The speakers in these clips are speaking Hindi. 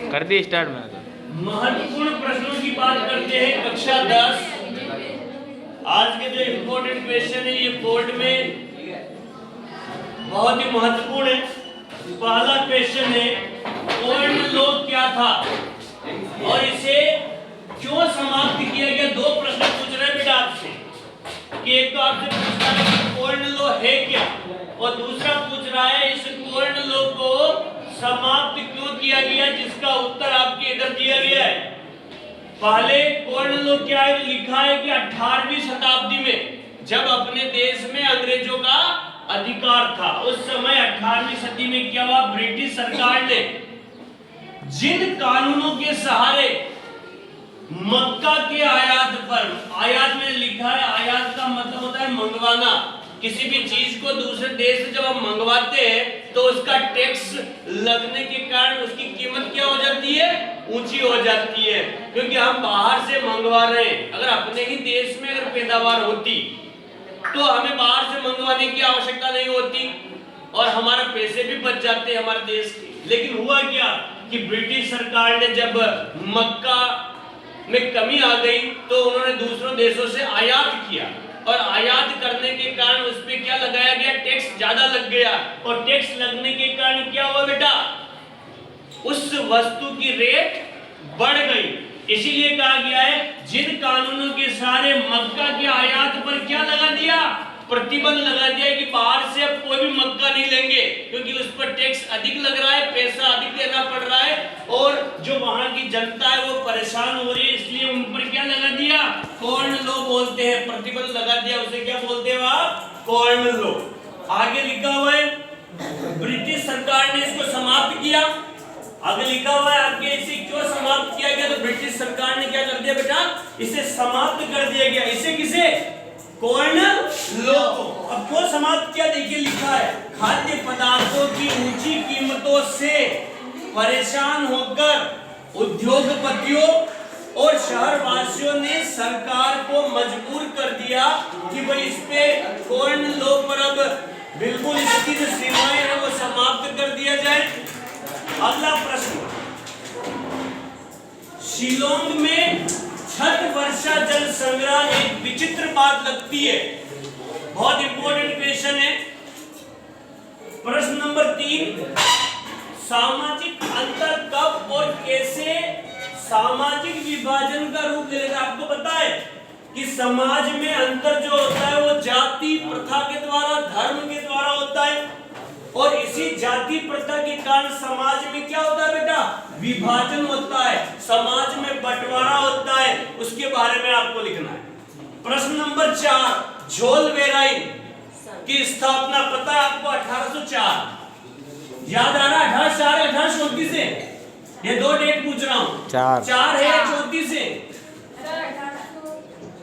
कर दी स्टार्ट में तो। महत्वपूर्ण प्रश्नों की बात करते हैं कक्षा 10। आज के जो इम्पोर्टेंट क्वेश्चन है ये बोर्ड में बहुत ही महत्वपूर्ण है। पहला क्वेश्चन है कोल्ड लॉ क्या था और इसे क्यों समाप्त किया गया। दो प्रश्न पूछ रहे हैं बेटा आपसे कि एक तो आपसे पूछता है कि कोल्ड लॉ है क्या और दूसरा पूछ रहा है इस कोल्ड लॉ को समाप्त क्यों किया गया, जिसका उत्तर आपके इधर दिया गया है। पहले कोल्ड लॉ क्या है लिखा है कि 18वीं शताब्दी में जब अपने देश में अंग्रेजों का अधिकार था उस समय 18वीं सदी में क्या हुआ, ब्रिटिश सरकार ने जिन कानूनों के सहारे मक्का के आयात पर, आयात में लिखा है आयात का मतलब होता है मंगवाना, किसी भी चीज को दूसरे देश से जब हम मंगवाते हैं तो उसका टैक्स लगने के कारण उसकी कीमत क्या हो जाती है, ऊंची हो जाती है, क्योंकि हम बाहर से मंगवा रहे हैं। अगर अपने ही देश में अगर पैदावार होती तो हमें बाहर से मंगवाने की आवश्यकता नहीं होती और हमारे पैसे भी बच जाते हैं हमारे देश के। लेकिन हुआ क्या कि ब्रिटिश सरकार ने जब मक्का में कमी आ गई तो उन्होंने दूसरों देशों से आयात किया और आयात करने के कारण उस पे क्या लगाया गया, टैक्स ज्यादा लग गया और टैक्स लगने के कारण क्या हुआ बेटा, उस वस्तु की रेट बढ़ गई। इसीलिए कहा गया है जिन कानूनों के सहारे मक्का के आयात पर क्या लगा दिया, प्रतिबंध लगा दिया कि बाहर से अब कोई भी मक्का नहीं लेंगे क्योंकि उस पर टैक्स अधिक लग रहा है, पैसा अधिक देना पड़ रहा है और जो वहां की जनता है वो परेशान हो रही है, इसलिए उन पर क्या लगा दिया, कोल्ड लॉ बोलते हैं, प्रतिबंध लगा दिया, उसे क्या बोलते हैं आप, कोल्ड लॉ। आगे लिखा हुआ है ब्रिटिश सरकार ने इसको समाप्त किया। आगे लिखा हुआ है आपके इसे क्यों समाप्त किया गया, तो ब्रिटिश सरकार ने क्या कर दिया बेटा, इसे समाप्त कर दिया गया। इसे किसे, कोल्ड लॉ को। अब क्यों समाप्त किया, देखिए लिखा है खाद्य पदार्थों की ऊंची कीमतों से परेशान होकर उद्योगपतियों और शहरवासियों ने सरकार को मजबूर कर दिया कि भाई इस पे कोल्ड लॉ पर अब बिल्कुल इसकी जो सीमाएं हैं वो समाप्त कर दिया जाए। अगला प्रश्न, शिलोंग में छठ वर्षा जल संग्रह एक विचित्र बात लगती है। बहुत इंपॉर्टेंट क्वेश्चन है। प्रश्न नंबर 3, सामाजिक अंतर कब और कैसे सामाजिक विभाजन का रूप ले लेगा। आपको पता है कि समाज में अंतर जो होता है वो जाति प्रथा के द्वारा, धर्म के द्वारा होता है और इसी जाति प्रथा के कारण समाज में क्या होता है बेटा, विभाजन होता है, समाज में बंटवारा होता है, उसके बारे में आपको लिखना है। प्रश्न नंबर 4, झोल वेराइन की स्थापना पता है आपको, 1804 याद आ रहा है, 1804 1834 से, ये दो डेट पूछ रहा हूं, 4 है 34 से,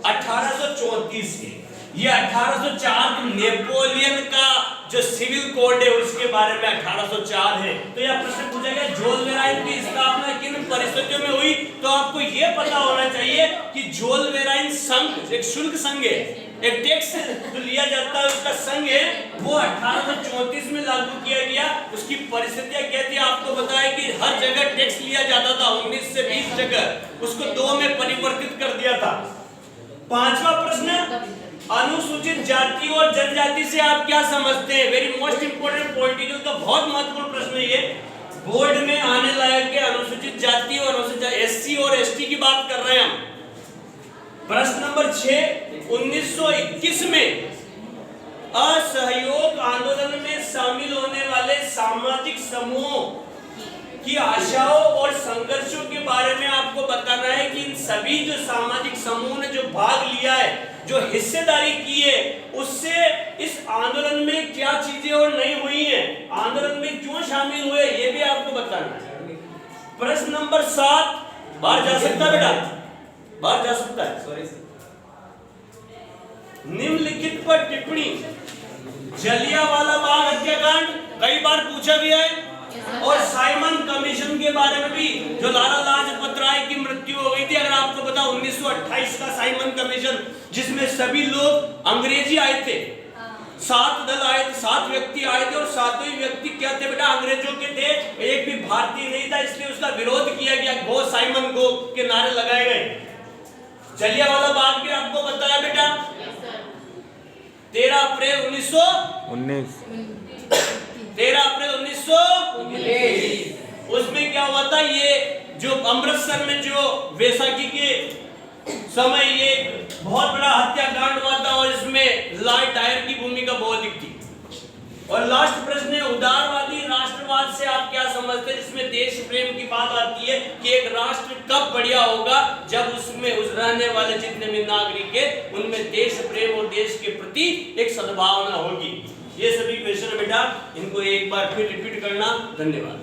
1834 से। ये 1804 नेपोलियन का जो सिविल कोड है उसके बारे में 1804 है। तो यह प्रश्न पूछा गया झोल वेराइन की स्थापना किन परिस्थितियों में हुई, तो आपको यह पता होना चाहिए कि झोल वेराइन संघ एक शुल्क संघ है, एक टैक्स जो लिया जाता है उसका संघ है, वो 1834 में लागू किया गया। उसकी परिस्थितियां क्या थी आपको बताया कि हर जगह टैक्स लिया जाता था, 19 से 20 जगह, उसको 2 में परिवर्तित कर दिया था। 5वां प्रश्न, अनुसूचित जाति और जनजाति से आप क्या समझते हैं। वेरी मोस्ट इंपोर्टेंट पॉलिटिकल का बहुत महत्वपूर्ण प्रश्न है ये, बोर्ड में आने लायक है। अनुसूचित जाति और अनुसूचित एससी और एसटी की बात कर रहे हैं हम। प्रश्न नंबर 6, 1921 में असहयोग आंदोलन में शामिल होने वाले सामाजिक समूहों की आशाओं और संघर्षों के बारे में आपको बताना है कि इन सभी जो सामाजिक समूह ने जो भाग लिया है, जो हिस्सेदारी की है, उससे इस आंदोलन में क्या चीजें और नहीं हुई हैं, आंदोलन में क्यों शामिल हुए, ये भी आपको बताना है। प्रश्न नंबर 7, बाहर जा सकता है बेटा, बाहर जा सकता है, सॉरी सर। निम्नलिखित पर टिप्पणी, जलियांवाला बाग हत्याकांड कई बार पूछा गया है और साइमन कमीशन के बारे में भी, जो लाला लाजपत राय की मृत्यु हो गई थी, अगर आपको पता 1928 का साइमन कमीशन, जिसमें सभी लोग अंग्रेजी आए थे, 7 दल आए थे, 7 व्यक्ति आए थे और 7 व्यक्ति क्या थे बेटा, अंग्रेजों के थे। एक भी भारतीय नहीं था, इसलिए उसका विरोध किया गया, गो साइमन गो के नारे लगाए गए। जलियांवाला बाग के आपको बताया बेटा 13 अप्रैल 1919 उसमें क्या हुआ था, ये जो अमृतसर में जो वैसाखी के समय ये बहुत बड़ा हत्याकांड हुआ था और इसमें लॉर्ड डायर की भूमिका बहुत दिखती थी। और लास्ट प्रश्न है, उदारवादी राष्ट्रवाद से आप क्या समझते हैं, जिसमें देश प्रेम की बात आती है कि एक राष्ट्र कब बढ़िया होगा, जब उसमें उस रहने वाले जितने भी नागरिक है उनमें देश प्रेम और देश के प्रति एक सद्भावना होगी। ये सभी क्वेश्चन है बेटा, इनको एक बार फिर रिपीट करना। धन्यवाद।